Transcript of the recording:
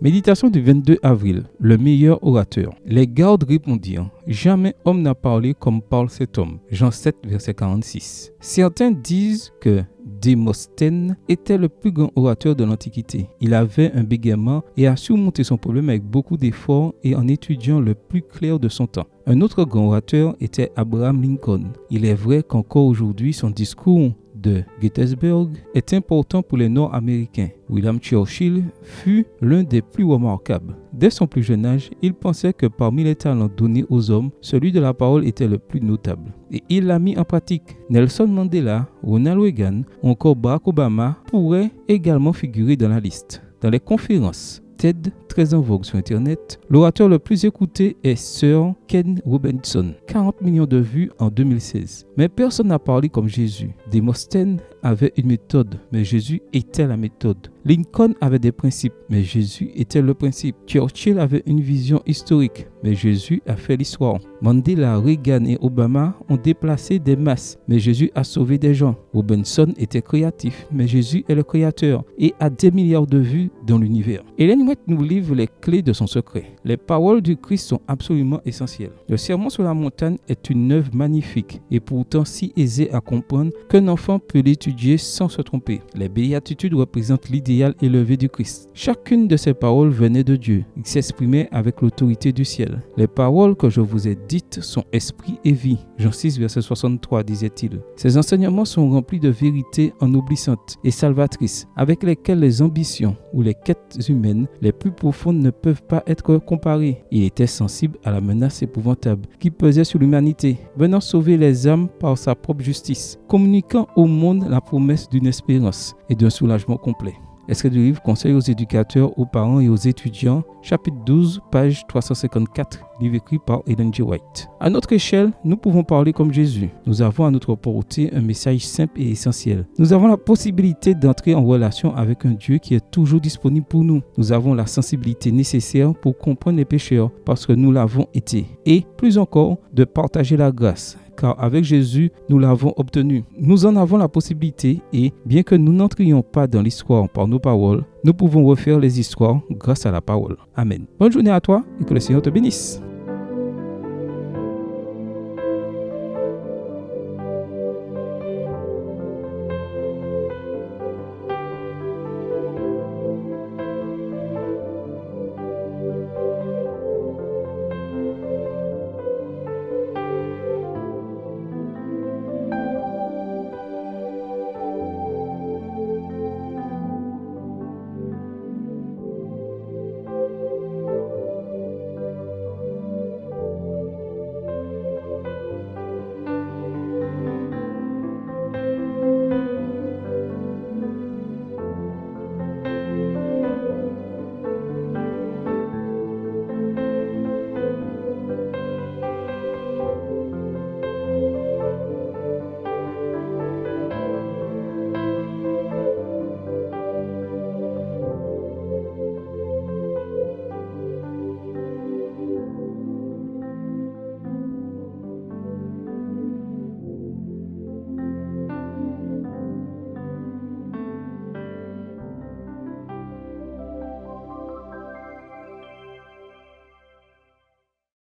Méditation du 22 avril, le meilleur orateur. Les gardes répondirent, « Jamais homme n'a parlé comme parle cet homme. » Jean 7, verset 46. Certains disent que Démosthène était le plus grand orateur de l'Antiquité. Il avait un bégaiement et a surmonté son problème avec beaucoup d'efforts et en étudiant le plus clair de son temps. Un autre grand orateur était Abraham Lincoln. Il est vrai qu'encore aujourd'hui, son discours de Gettysburg est important pour les Nord-Américains. William Churchill fut l'un des plus remarquables. Dès son plus jeune âge, il pensait que parmi les talents donnés aux hommes, celui de la parole était le plus notable. Et il l'a mis en pratique. Nelson Mandela, Ronald Reagan ou encore Barack Obama pourraient également figurer dans la liste. Dans les conférences TED, très en vogue sur Internet, l'orateur le plus écouté est Sir Ken Robinson, 40 millions de vues en 2016. Mais personne n'a parlé comme Jésus. Démosthène avait une méthode, mais Jésus était la méthode. Lincoln avait des principes, mais Jésus était le principe. Churchill avait une vision historique, mais Jésus a fait l'histoire. Mandela, Reagan et Obama ont déplacé des masses, mais Jésus a sauvé des gens. Robinson était créatif, mais Jésus est le créateur et a des milliards de vues dans l'univers. Ellen White nous livre les clés de son secret. Les paroles du Christ sont absolument essentielles. Le Sermon sur la montagne est une œuvre magnifique et pourtant si aisée à comprendre qu'un enfant peut l'étudier sans se tromper. Les béatitudes représentent l'idéal élevé du Christ. Chacune de ces paroles venait de Dieu. Il s'exprimait avec l'autorité du ciel. Les paroles que je vous ai dites sont esprit et vie. Jean 6, verset 63, disait-il. Ces enseignements sont remplis de vérités ennoblissantes et salvatrices, avec lesquelles les ambitions ou les quêtes humaines les plus profondes ne peuvent pas être comparées. Il était sensible à la menace épouvantable qui pesait sur l'humanité, venant sauver les âmes par sa propre justice, communiquant au monde la promesse d'une espérance et d'un soulagement complet. Extrait du livre Conseil aux éducateurs, aux parents et aux étudiants, chapitre 12, page 354, livre écrit par Ellen G. White. À notre échelle, nous pouvons parler comme Jésus. Nous avons à notre portée un message simple et essentiel. Nous avons la possibilité d'entrer en relation avec un Dieu qui est toujours disponible pour nous. Nous avons la sensibilité nécessaire pour comprendre les pécheurs parce que nous l'avons été. Et plus encore, de partager la grâce. Car avec Jésus, nous l'avons obtenu. Nous en avons la possibilité et, bien que nous n'entrions pas dans l'histoire par nos paroles, nous pouvons refaire les histoires grâce à la parole. Amen. Bonne journée à toi et que le Seigneur te bénisse.